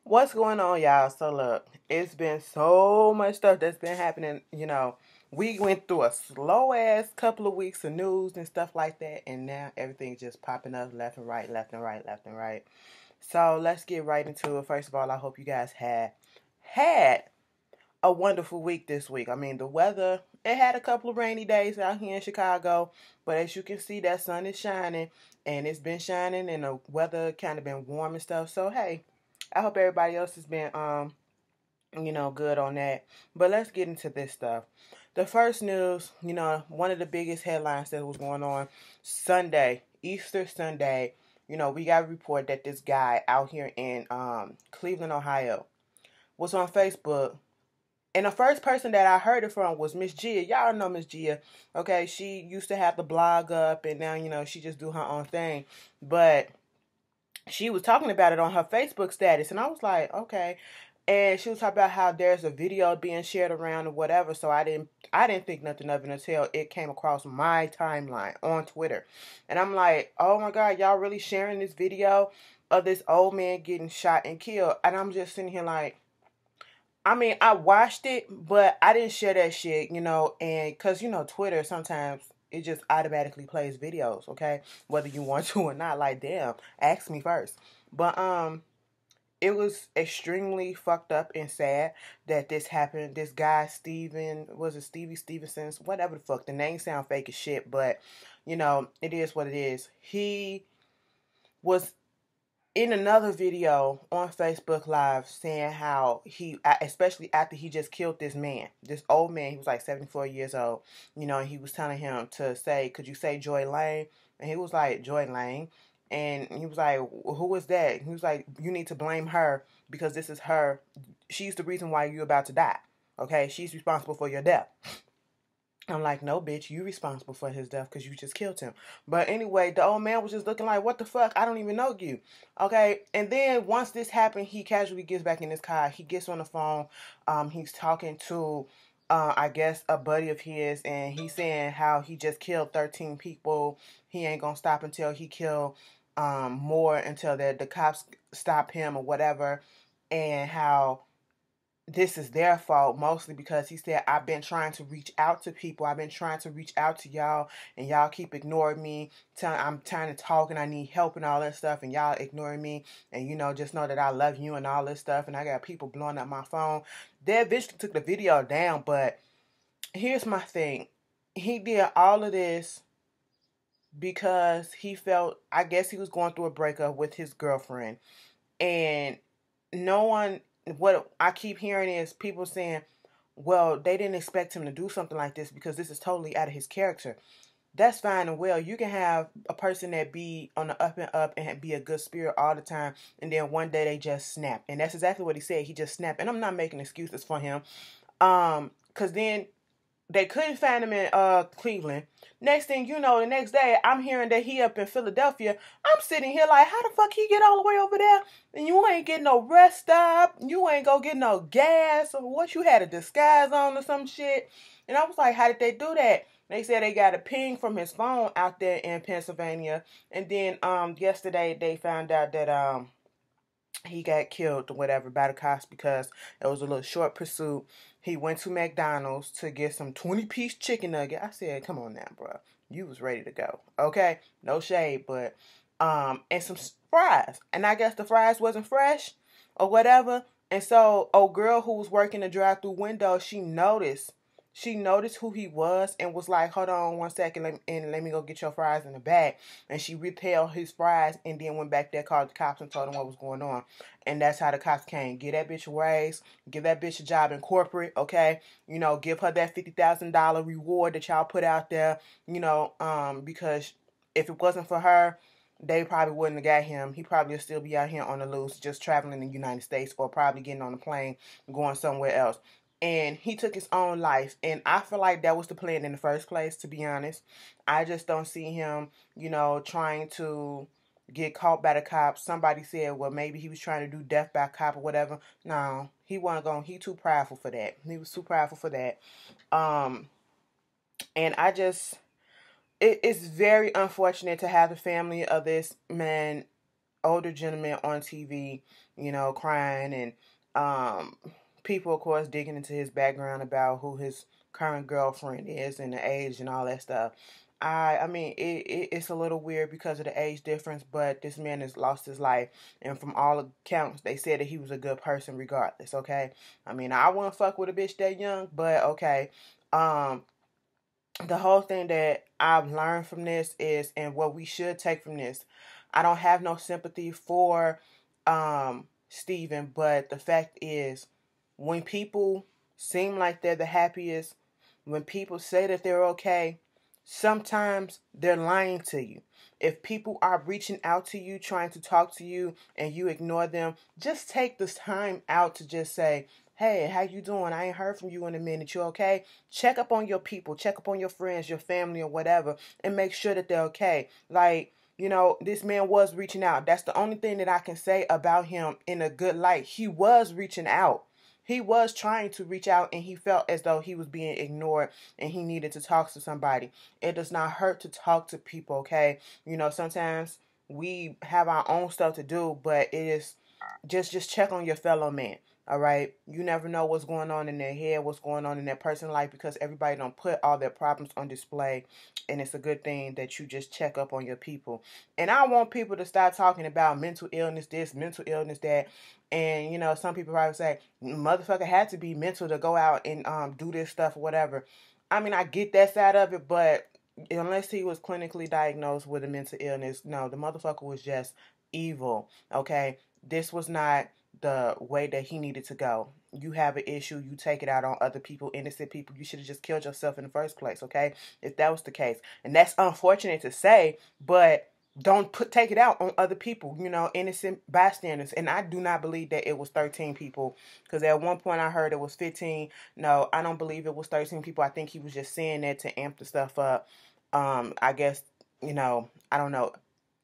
What's going on, y'all? So look, it's been so much stuff that's been happening. We went through a slow ass couple of weeks of news and stuff like that, and now everything's just popping up left and right, left and right, left and right. So let's get right into it. First of all, I hope you guys had a wonderful week this week. I mean, the weather, it had a couple of rainy days out here in Chicago, but as you can see, that sun is shining, and it's been shining, and the weather kind of been warm and stuff. So hey, I hope everybody else has been good on that. But let's get into this stuff. The first news, one of the biggest headlines that was going on Sunday, Easter Sunday, we got a report that this guy out here in Cleveland, Ohio, was on Facebook. And the first person that I heard it from was Miss Gia. Y'all know Miss Gia. Okay, she used to have the blog up, and now, she just do her own thing. But she was talking about it on her Facebook status, and I was like, okay. And she was talking about how there's a video being shared around or whatever. So I didn't think nothing of it until it came across my timeline on Twitter, and I'm like, oh my God, y'all really sharing this video of this old man getting shot and killed? And I'm just sitting here like, I mean, I watched it, but I didn't share that shit, and because, Twitter sometimes it just automatically plays videos, okay? Whether you want to or not, like, damn, ask me first. But, it was extremely fucked up and sad that this happened. This guy, Steven, was it Stevie Stevenson's, whatever the fuck, the name sound fake as shit, but, it is what it is. He was in another video on Facebook Live saying how he, especially after he just killed this old man, he was like 74 years old, and he was telling him to say, could you say Joy Lane? And he was like, Joy Lane. And he was like, who was that? He was like, you need to blame her because this is her. She's the reason why you're about to die. Okay? She's responsible for your death. I'm like, no, bitch, you responsible for his death because you just killed him. But anyway, the old man was just looking like, what the fuck? I don't even know you. Okay? And then once this happened, he casually gets back in his car. He gets on the phone. He's talking to, I guess, a buddy of his. And he's saying how he just killed 13 people. He ain't going to stop until he kill more, until the cops stop him or whatever. And how this is their fault mostly because he said, I've been trying to reach out to people. I've been trying to reach out to y'all, and y'all keep ignoring me. I'm trying to talk and I need help and all that stuff, and y'all ignoring me. And just know that I love you and all this stuff. And I got people blowing up my phone. They eventually took the video down, but here's my thing. He did all of this because he felt, I guess he was going through a breakup with his girlfriend. And no one, what I keep hearing is people saying, well, they didn't expect him to do something like this because this is totally out of his character. That's fine and well. You can have a person that be on the up and up and be a good spirit all the time, and then one day they just snap. And that's exactly what he said. He just snapped. And I'm not making excuses for him. Because then they couldn't find him in Cleveland. Next thing you know, the next day, I'm hearing that he up in Philadelphia. I'm sitting here like, how the fuck he get all the way over there? And you ain't getting no rest stop. You ain't go get no gas or what? You had a disguise on or some shit. And I was like, how did they do that? They said they got a ping from his phone out there in Pennsylvania. And then yesterday they found out that he got killed or whatever by the cops because it was a little short pursuit. He went to McDonald's to get some 20-piece chicken nugget. I said, come on now, bro. You was ready to go. Okay? No shade, but and some fries. And I guess the fries wasn't fresh or whatever. And so old girl who was working the drive-through window, she noticed who he was and was like, hold on one second, let me go get your fries in the bag. And she withheld his fries and then went back there, called the cops, and told them what was going on. And that's how the cops came. Give that bitch a raise. Give that bitch a job in corporate, okay? Give her that $50,000 reward that y'all put out there, because if it wasn't for her, they probably wouldn't have got him. He probably would still be out here on the loose, just traveling in the United States or probably getting on a plane, going somewhere else. And he took his own life. And I feel like that was the plan in the first place, to be honest. I just don't see him, trying to get caught by the cops. Somebody said, well, maybe he was trying to do death by cop or whatever. No, he wasn't going. He too prideful for that. He was too prideful for that. And it's very unfortunate to have the family of this man older gentleman on TV, crying, and um, people, of course, digging into his background about who his current girlfriend is and the age and all that stuff. I mean, it's a little weird because of the age difference, but this man has lost his life, and from all accounts, they said that he was a good person regardless. Okay, I mean, I wouldn't fuck with a bitch that young, but okay. Um, the whole thing that I've learned from this is, and what we should take from this, I don't have no sympathy for Steven, but the fact is, when people seem like they're the happiest, when people say that they're okay, sometimes they're lying to you. If people are reaching out to you, trying to talk to you, and you ignore them, just take this time out to just say, hey, how you doing? I ain't heard from you in a minute. You okay? Check up on your people. Check up on your friends, your family, or whatever, and make sure that they're okay. Like, this man was reaching out. That's the only thing that I can say about him in a good light. He was reaching out. He was trying to reach out, and he felt as though he was being ignored and he needed to talk to somebody. It does not hurt to talk to people, okay? Sometimes we have our own stuff to do, but it is just check on your fellow man. All right, you never know what's going on in their head, what's going on in their personal life, because everybody don't put all their problems on display, and it's a good thing that you just check up on your people. And I want people to start talking about mental illness, this, mental illness, that, and some people probably say, motherfucker had to be mental to go out and do this stuff or whatever. I mean, I get that side of it, but unless he was clinically diagnosed with a mental illness, no, the motherfucker was just evil. Okay, this was not the way that he needed to go. You have an issue, you take it out on other people, innocent people. You should have just killed yourself in the first place, okay? If that was the case. And that's unfortunate to say, but don't take it out on other people, innocent bystanders. And I do not believe that it was 13 people, because at one point I heard it was 15. No, I don't believe it was 13 people. I think he was just saying that to amp the stuff up. I guess, I don't know,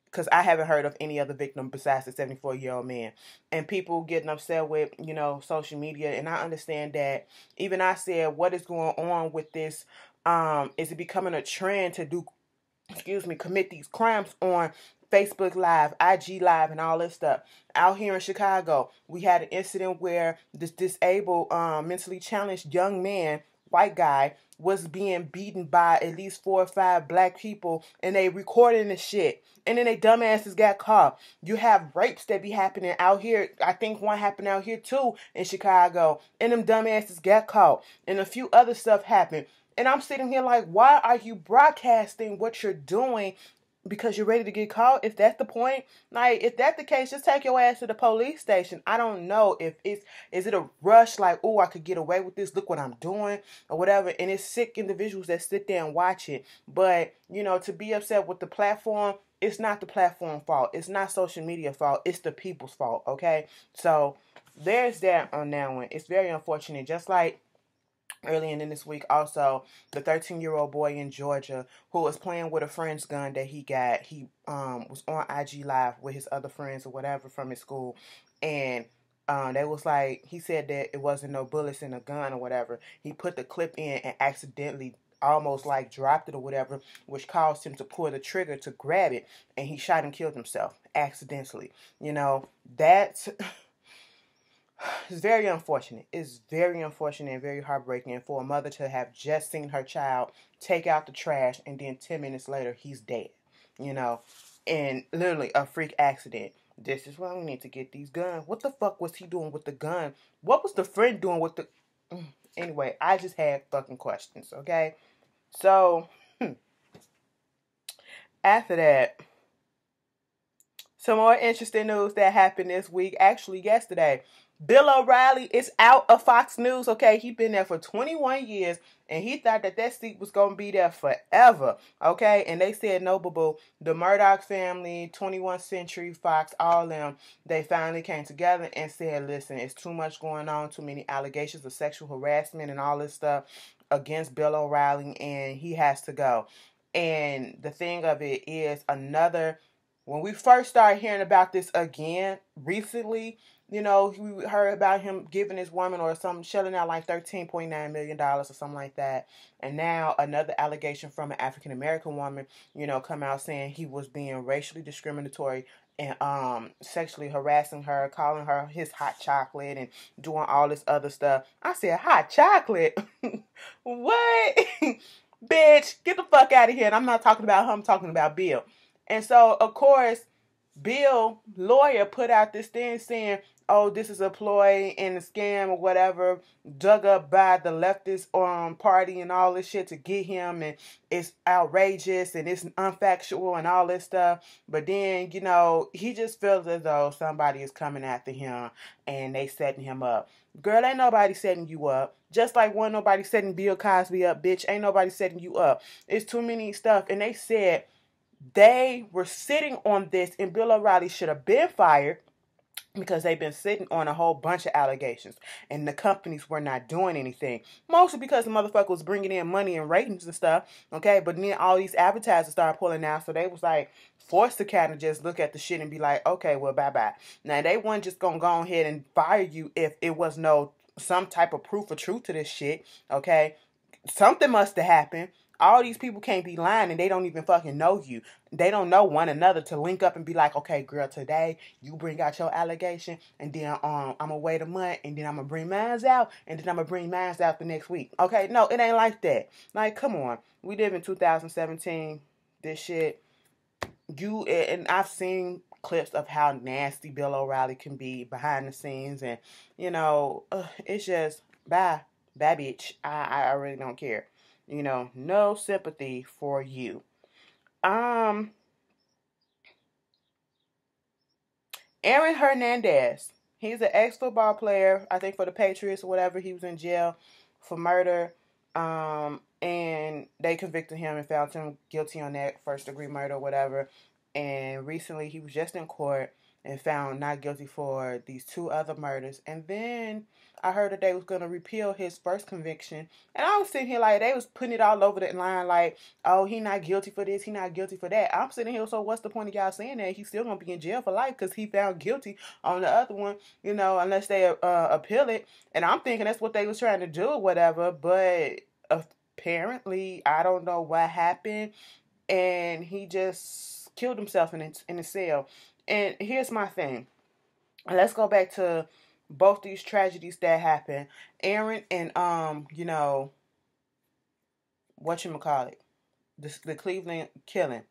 because I haven't heard of any other victim besides the 74-year-old man. And people getting upset with, social media. And I understand that. Even I said, what is going on with this? Is it becoming a trend to commit these crimes on Facebook Live, IG Live, and all this stuff? Out here in Chicago, we had an incident where this disabled, mentally challenged young man, white guy, was being beaten by at least 4 or 5 black people, and they recording the shit. And then they dumbasses got caught. You have rapes that be happening out here. I think one happened out here too in Chicago, and them dumbasses got caught. And a few other stuff happened. And I'm sitting here like, why are you broadcasting what you're doing? Because you're ready to get caught? If that's the point, like, if that's the case, just take your ass to the police station. I don't know if is it a rush, like, oh, I could get away with this, look what I'm doing, or whatever. And it's sick individuals that sit there and watch it. But, to be upset with the platform, it's not the platform fault. It's not social media fault. It's the people's fault, okay? So there's that on that one. It's very unfortunate. Just like early in this week, also, the 13-year-old boy in Georgia who was playing with a friend's gun that he got. He was on IG Live with his other friends or whatever from his school. And they was like, he said that it wasn't no bullets in a gun or whatever. He put the clip in and accidentally almost like dropped it or whatever, which caused him to pull the trigger to grab it. And he shot and killed himself accidentally. That's... It's very unfortunate. It's very unfortunate and very heartbreaking for a mother to have just seen her child take out the trash, and then 10 minutes later, he's dead. And literally a freak accident. This is why we need to get these guns. What the fuck was he doing with the gun? What was the friend doing with the... Anyway, I just had fucking questions, okay? So, after that, some more interesting news that happened this week, actually yesterday. Bill O'Reilly is out of Fox News, okay? He's been there for 21 years, and he thought that seat was going to be there forever, okay? And they said, no, boo-boo. The Murdoch family, 21st Century Fox, all them, they finally came together and said, listen, it's too much going on, too many allegations of sexual harassment and all this stuff against Bill O'Reilly, and he has to go. And the thing of it is, when we first started hearing about this again recently, we heard about him giving his woman or something, shelling out like $13.9 million or something like that. And now another allegation from an African-American woman, come out saying he was being racially discriminatory and sexually harassing her, calling her his hot chocolate and doing all this other stuff. I said, hot chocolate? What? Bitch, get the fuck out of here. And I'm not talking about her, I'm talking about Bill. And so, of course, Bill, lawyer, put out this thing saying, oh, this is a ploy and a scam or whatever, dug up by the leftist party and all this shit to get him, and it's outrageous and it's unfactual and all this stuff. But then, you know, he just feels as though somebody is coming after him and they setting him up. Girl, ain't nobody setting you up. Just like wasn't nobody setting Bill Cosby up, bitch. Ain't nobody setting you up. It's too many stuff. And they said they were sitting on this, and Bill O'Reilly should have been fired because they've been sitting on a whole bunch of allegations, and the companies were not doing anything. Mostly because the motherfucker was bringing in money and ratings and stuff, okay? But then all these advertisers started pulling out, so they was like forced to kind of just look at the shit and be like, okay, well, bye-bye. Now, they weren't just going to go ahead and fire you if it was no some type of proof of truth to this shit, okay? Something must have happened. All these people can't be lying, and they don't even fucking know you. They don't know one another to link up and be like, okay, girl, today you bring out your allegation, and then I'm gonna wait a month, and then I'm gonna bring mine out, and then I'm gonna bring mine out the next week. Okay, no, it ain't like that. Like, come on, we live in 2017. This shit, and I've seen clips of how nasty Bill O'Reilly can be behind the scenes, and you know, it's just bye, bitch. I really don't care. You know, no sympathy for you. Aaron Hernandez. He's an ex-football player, I think for the Patriots or whatever. He was in jail for murder. And they convicted him and found him guilty on that first-degree murder or whatever. And recently he was just in court and found not guilty for these 2 other murders. And then I heard that they was going to repeal his first conviction. And I was sitting here like, they was putting it all over the line like, oh, he not guilty for this, he not guilty for that. I'm sitting here, so what's the point of y'all saying that? He's still going to be in jail for life because he found guilty on the other one, you know, unless they appeal it. And I'm thinking that's what they was trying to do or whatever. But apparently, I don't know what happened. And he just killed himself in a cell. And here's my thing. Let's go back to both these tragedies that happened. Aaron and you know, whatchamacallit, the Cleveland killing.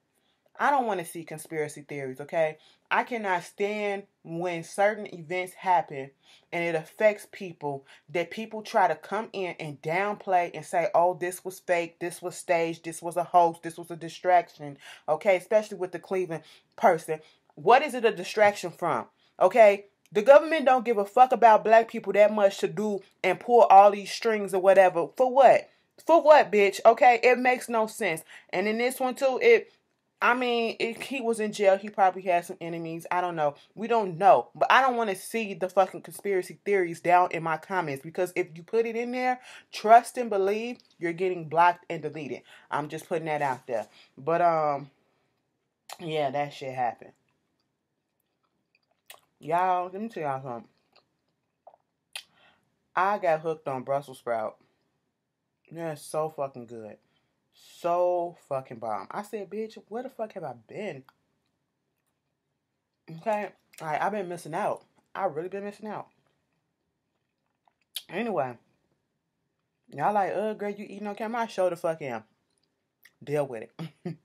I don't want to see conspiracy theories, okay? I cannot stand when certain events happen and it affects people, that people try to come in and downplay and say, oh, this was fake, this was staged, this was a hoax, this was a distraction, okay? Especially with the Cleveland person. What is it a distraction from, okay? The government don't give a fuck about black people that much to do and pull all these strings or whatever. For what? For what, bitch? Okay? It makes no sense. And in this one, too, he was in jail. He probably had some enemies. I don't know. We don't know. But I don't want to see the fucking conspiracy theories down in my comments, because if you put it in there, trust and believe, you're getting blocked and deleted. I'm just putting that out there. But, yeah, that shit happened. Y'all, let me tell y'all something. I got hooked on Brussels sprout. Yeah, it's so fucking good. So fucking bomb. I said, bitch, where the fuck have I been? Okay? Alright, I've been missing out. I really been missing out. Anyway. Y'all like, girl, you eating on camera? I sure the fuck am. Deal with it.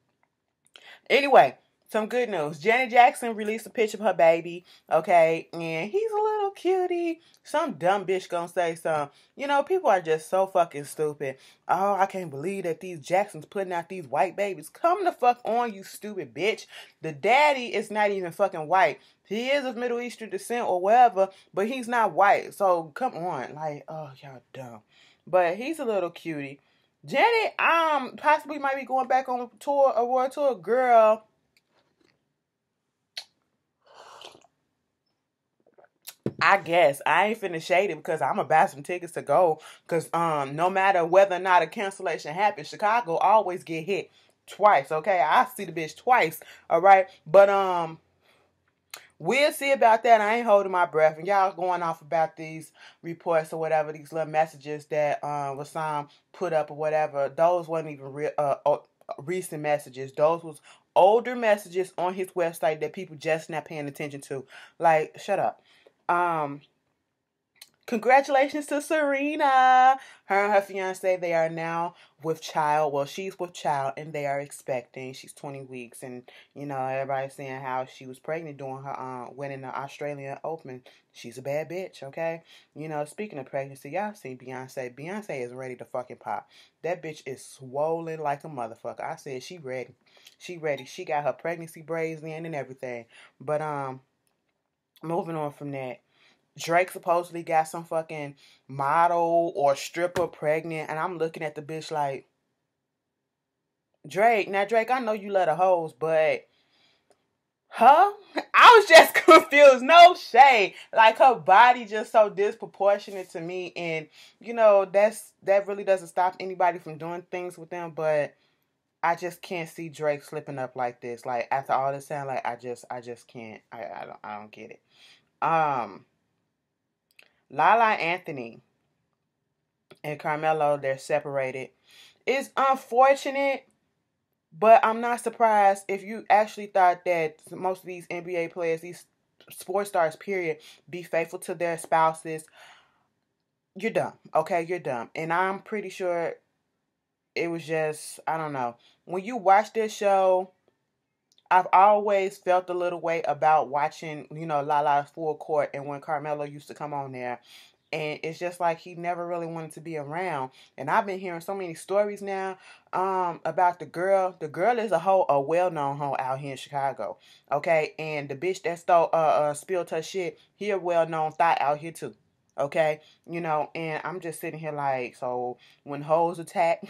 Anyway. Some good news. Janet Jackson released a picture of her baby, okay, and he's a little cutie. Some dumb bitch gonna say something. You know, people are just so fucking stupid. Oh, I can't believe that these Jacksons putting out these white babies. Come the fuck on, you stupid bitch. The daddy is not even fucking white. He is of Middle Eastern descent or whatever, but he's not white. So, come on. Like, oh, y'all dumb. But he's a little cutie. Janet, possibly might be going back on tour, a world tour. Girl, I guess I ain't finna shade it because I'm gonna buy some tickets to go. Cause no matter whether or not a cancellation happens, Chicago always get hit twice. Okay, I see the bitch twice. All right, but we'll see about that. I ain't holding my breath. And y'all going off about these reports or whatever, these little messages that Rassam put up or whatever. Those wasn't even recent messages. Those was older messages on his website that people just not paying attention to. Like, shut up. Congratulations to Serena. Her and her fiance, they are now with child. Well, she's with child and they are expecting. She's 20 weeks. And, you know, everybody's saying how she was pregnant during her winning the Australian Open. She's a bad bitch, okay? You know, speaking of pregnancy, y'all seen Beyonce. Beyonce is ready to fucking pop. That bitch is swollen like a motherfucker. I said she ready. She ready. She got her pregnancy braids in and everything. But, moving on from that. Drake supposedly got some fucking model or stripper pregnant, and I'm looking at the bitch like, Drake, now Drake, I know you love the hoes, but, huh? I was just confused, no shade. Like, her body just so disproportionate to me, and, you know, that really doesn't stop anybody from doing things with them, but I just can't see Drake slipping up like this. Like, after all this time, like, I just can't. I don't get it. LaLa Anthony and Carmelo, they're separated. It's unfortunate, but I'm not surprised if you actually thought that most of these NBA players, these sports stars, period, be faithful to their spouses. You're dumb, okay? You're dumb. And I'm pretty sure it was just, I don't know. When you watch this show, I've always felt a little way about watching, you know, LaLa's Full Court and when Carmelo used to come on there. And it's just like he never really wanted to be around. And I've been hearing so many stories now about the girl. The girl is a well-known hoe out here in Chicago. Okay? And the bitch that spilled her shit, he a well-known thot out here too. Okay? You know, and I'm just sitting here like, so when hoes attack,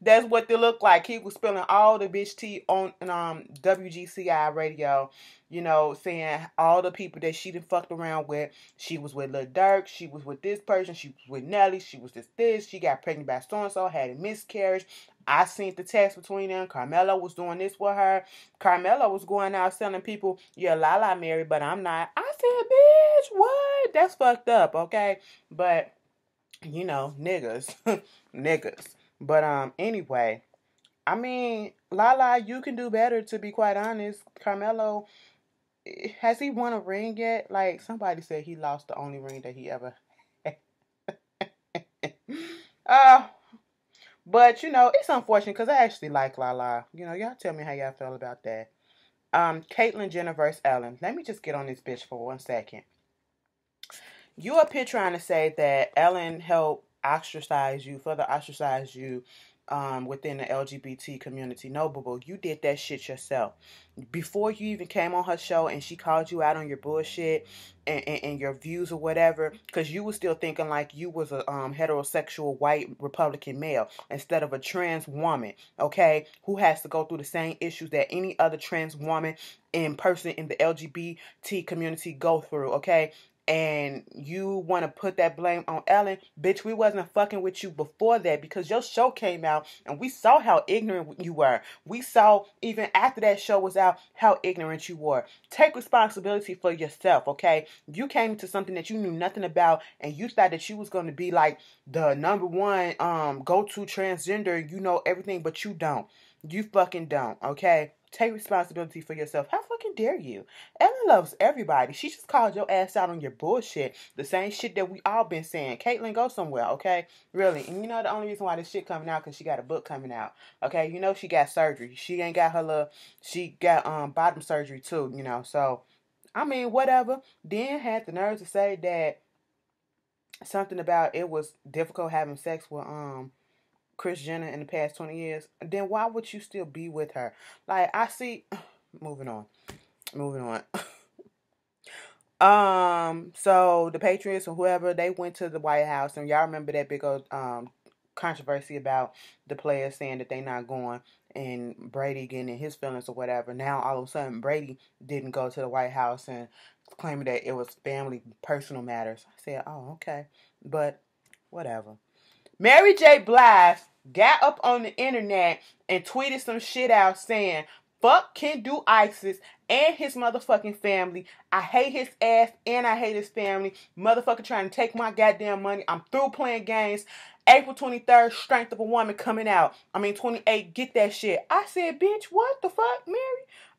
that's what they look like. He was spilling all the bitch tea on WGCI radio, you know, saying all the people that she done fucked around with. She was with Lil Durk, she was with this person, she was with Nelly, she was this, she got pregnant by so-and-so, had a miscarriage. I seen the text between them. Carmelo was doing this with her. Carmelo was going out telling people, yeah, LaLa married, but I'm not. I said, bitch, what? That's fucked up, okay? But, you know, niggas. Niggas. But, anyway, I mean, LaLa, you can do better, to be quite honest. Carmelo, has he won a ring yet? Like, somebody said he lost the only ring that he ever had. But, you know, it's unfortunate because I actually like LaLa. You know, y'all tell me how y'all feel about that. Caitlyn Jenner versus Ellen. Let me just get on this bitch for 1 second. You up here trying to say that Ellen helped further ostracize you within the LGBT community. No, boo-boo, you did that shit yourself. Before you even came on her show and she called you out on your bullshit and your views or whatever, because you was still thinking like you was a heterosexual white Republican male instead of a trans woman, okay, who has to go through the same issues that any other trans woman and person in the LGBT community go through, okay? And you want to put that blame on Ellen, bitch, we wasn't fucking with you before that because your show came out and we saw how ignorant you were. We saw, even after that show was out, how ignorant you were. Take responsibility for yourself, okay? You came to something that you knew nothing about and you thought that you was going to be like the number one go-to transgender, you know everything, but you don't. You fucking don't, okay? Take responsibility for yourself. How fucking dare you? Ellen loves everybody. She just called your ass out on your bullshit. The same shit that we all been saying. Caitlyn, go somewhere, okay? Really. And you know the only reason why this shit coming out because she got a book coming out. Okay? You know she got surgery. She ain't got her little... She got bottom surgery too, you know. So, I mean, whatever. Then had the nerve to say that something about it was difficult having sex with Kris Jenner in the past 20 years, then why would you still be with her? Like, I see... Moving on. So the Patriots or whoever, they went to the White House, and y'all remember that big old controversy about the players saying that they not going and Brady getting in his feelings or whatever. Now all of a sudden Brady didn't go to the White House and claiming that it was family personal matters. I said, oh, okay, but whatever. Mary J. Blige got up on the internet and tweeted some shit out saying, Fuck can do ISIS and his motherfucking family. I hate his ass and I hate his family. Motherfucker trying to take my goddamn money. I'm through playing games. April 23rd, Strength of a Woman coming out. 28, get that shit. I said, bitch, what the fuck, Mary?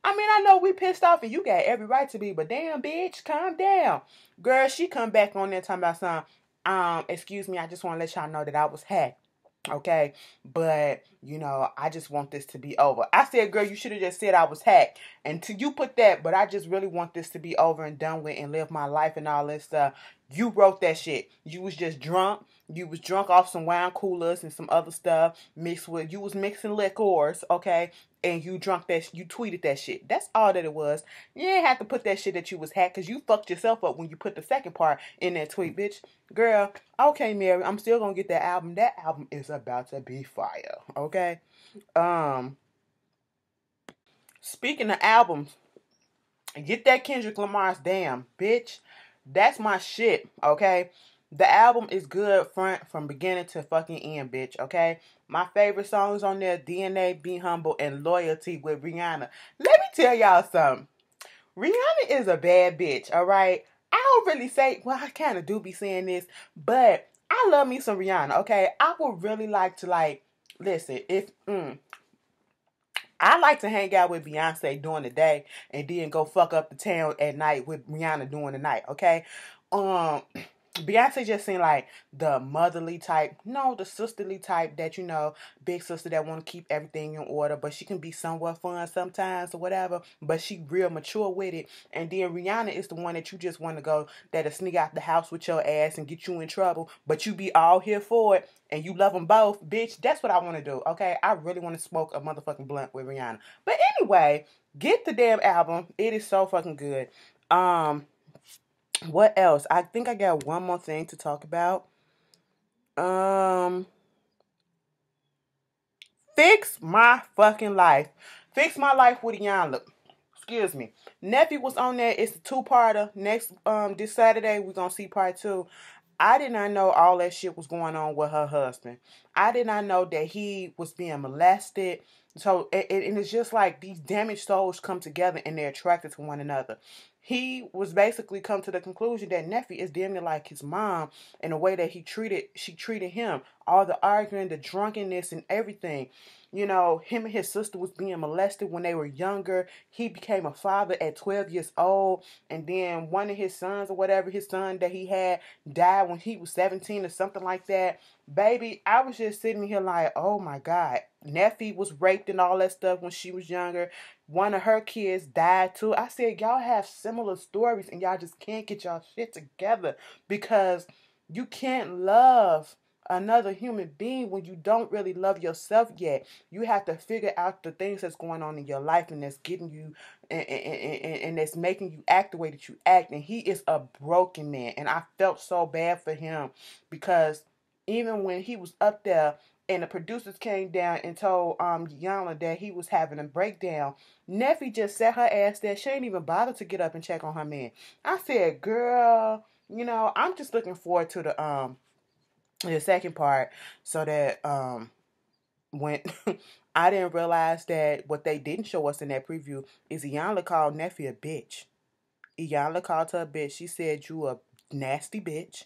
I know we pissed off and you got every right to be, but damn, bitch, calm down. Girl, she come back on there talking about something. Excuse me, I just want to let y'all know that I was hacked. Okay, but I just want this to be over. I said, girl, you should have just said I was hacked. And till you put that, but I just really want this to be over and done with and live my life and all this stuff. You wrote that shit. You was just drunk. You was drunk off some wine coolers and some other stuff you was mixing liquors, okay? And you tweeted that shit. That's all that it was. You didn't have to put that shit that you was hacked because you fucked yourself up when you put the second part in that tweet, bitch. Girl, okay, Mary, I'm still gonna get that album. That album is about to be fire, okay? Speaking of albums, get that Kendrick Lamar's Damn, bitch. That's my shit, okay? The album is good from beginning to fucking end, bitch, okay? My favorite songs on there, DNA, Be Humble, and Loyalty with Rihanna. Let me tell y'all something. Rihanna is a bad bitch, alright? I don't really say, well, I kind of do be saying this, but I love me some Rihanna, okay? I would really like to, listen, I like to hang out with Beyonce during the day and then go fuck up the town at night with Rihanna during the night, okay? Beyonce just seemed like the motherly type, no, the sisterly type that, big sister that want to keep everything in order, but she can be somewhat fun sometimes or whatever, but she real mature with it. And then Rihanna is the one that you just want to go, that'll sneak out the house with your ass and get you in trouble, but you be all here for it, and you love them both, bitch. That's what I want to do, okay? I really want to smoke a motherfucking blunt with Rihanna. But anyway, get the damn album. It is so fucking good. What else? I think I got one more thing to talk about. Fix My Fucking Life. Fix My Life with Iyanla. Excuse me. Nephew was on there. It's a two-parter. Next, this Saturday, we're going to see part 2. I did not know all that shit was going on with her husband. I did not know that he was being molested. So, and it's just like these damaged souls come together and they're attracted to one another. He was basically come to the conclusion that Nephi is damn near like his mom in the way that she treated him. All the arguing, the drunkenness, and everything. Him and his sister was being molested when they were younger. He became a father at 12 years old. And then one of his sons or whatever, his son that he had, died when he was 17 or something like that. Baby, I was just sitting here like, oh my God. Nephi was raped and all that stuff when she was younger. One of her kids died too. I said, y'all have similar stories and y'all just can't get y'all shit together because you can't love another human being when you don't really love yourself yet. You have to figure out the things that's going on in your life and that's getting you and that's making you act the way that you act. And he is a broken man. And I felt so bad for him because even when he was up there and the producers came down and told Yana that he was having a breakdown, Neffy just sat her ass there. She ain't even bothered to get up and check on her man. I said, girl, I'm just looking forward to the second part so that when I didn't realize that what they didn't show us in that preview is Iyanla called Neffy a bitch. Iyanla called her a bitch. She said, you a nasty bitch.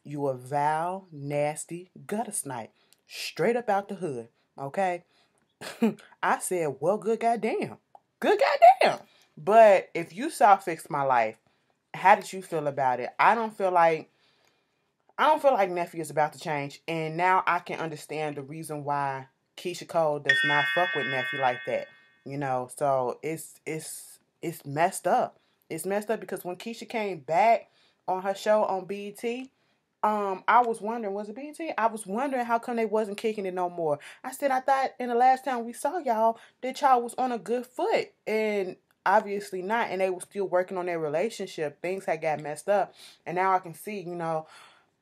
You a vile, nasty gutter snipe. Straight up out the hood. Okay? I said, well, good goddamn. Good goddamn. But if you saw Fix My Life, how did you feel about it? I don't feel like Nephew is about to change. And now I can understand the reason why Keisha Cole does not fuck with Nephew like that. So it's messed up. It's messed up because when Keisha came back on her show on BET, I was wondering, was it BET? I was wondering how come they wasn't kicking it no more. I thought in the last time we saw y'all that y'all was on a good foot. And obviously not. And they were still working on their relationship. Things had got messed up. And now I can see,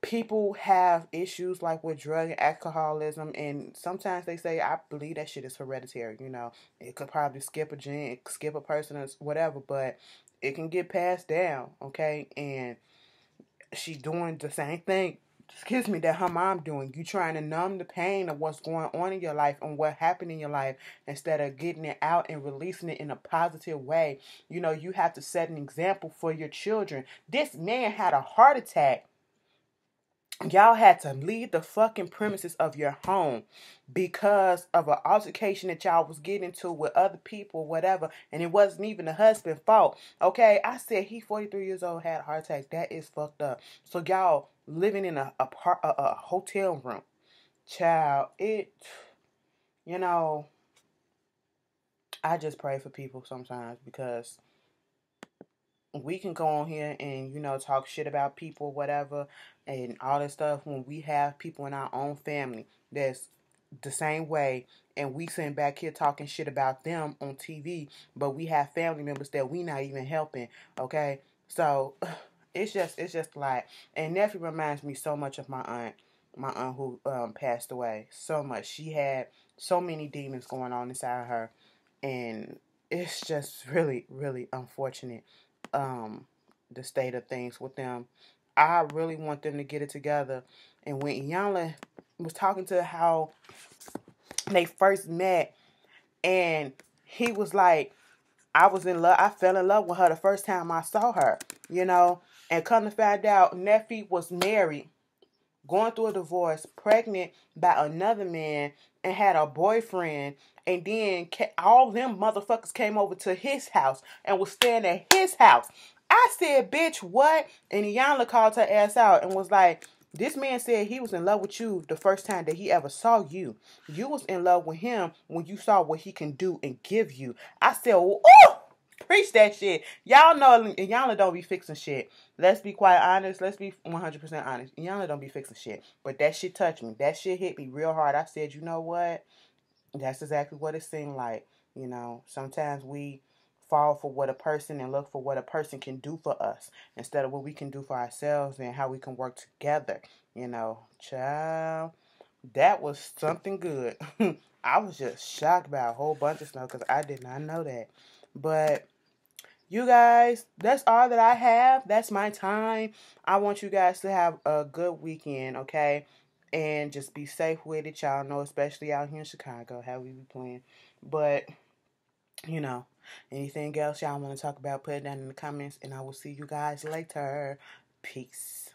people have issues like with drug and alcoholism, and sometimes they say, I believe that shit is hereditary. It could probably skip a gene, skip a person or whatever, but it can get passed down, okay? And she's doing the same thing excuse me, that her mom doing. You trying to numb the pain of what's going on in your life and what happened in your life instead of getting it out and releasing it in a positive way. You know, you have to set an example for your children. This man had a heart attack. Y'all had to leave the fucking premises of your home because of an altercation that y'all was getting into with other people, whatever, and it wasn't even the husband's fault. Okay, I said he 43 years old, had a heart attack. That is fucked up. So y'all living in a hotel room, child. You know, I just pray for people sometimes because we can go on here and, you know, talk shit about people, whatever, and all that stuff when we have people in our own family that's the same way, and we sitting back here talking shit about them on TV, but we have family members that we not even helping, okay? So it's just like, and nephew reminds me so much of my aunt who passed away. So much. She had so many demons going on inside her, and it's just really, really unfortunate, the state of things with them. I really want them to get it together. And when Iyanla was talking to how they first met, and he was like, I was in love. I fell in love with her the first time I saw her, you know. And come to find out, Nephi was married, going through a divorce, pregnant by another man, and had a boyfriend. And then all them motherfuckers came over to his house and was staying at his house. I said, bitch, what? And Iyanla called her ass out and was like, this man said he was in love with you the first time that he ever saw you. You was in love with him when you saw what he can do and give you. I said, ooh, preach that shit. Y'all know Iyanla don't be fixing shit. Let's be quite honest. Let's be 100% honest. Iyanla don't be fixing shit. But that shit touched me. That shit hit me real hard. I said, you know what? That's exactly what it seemed like. You know, sometimes we fall for what a person and look for what a person can do for us instead of what we can do for ourselves and how we can work together. You know, child, that was something good. I was just shocked by a whole bunch of stuff because I did not know that. But you guys, that's all that I have. That's my time. I want you guys to have a good weekend, okay? And just be safe with it. Y'all know, especially out here in Chicago, how we be playing. But, you know, anything else y'all want to talk about, put it down in the comments. And I will see you guys later. Peace.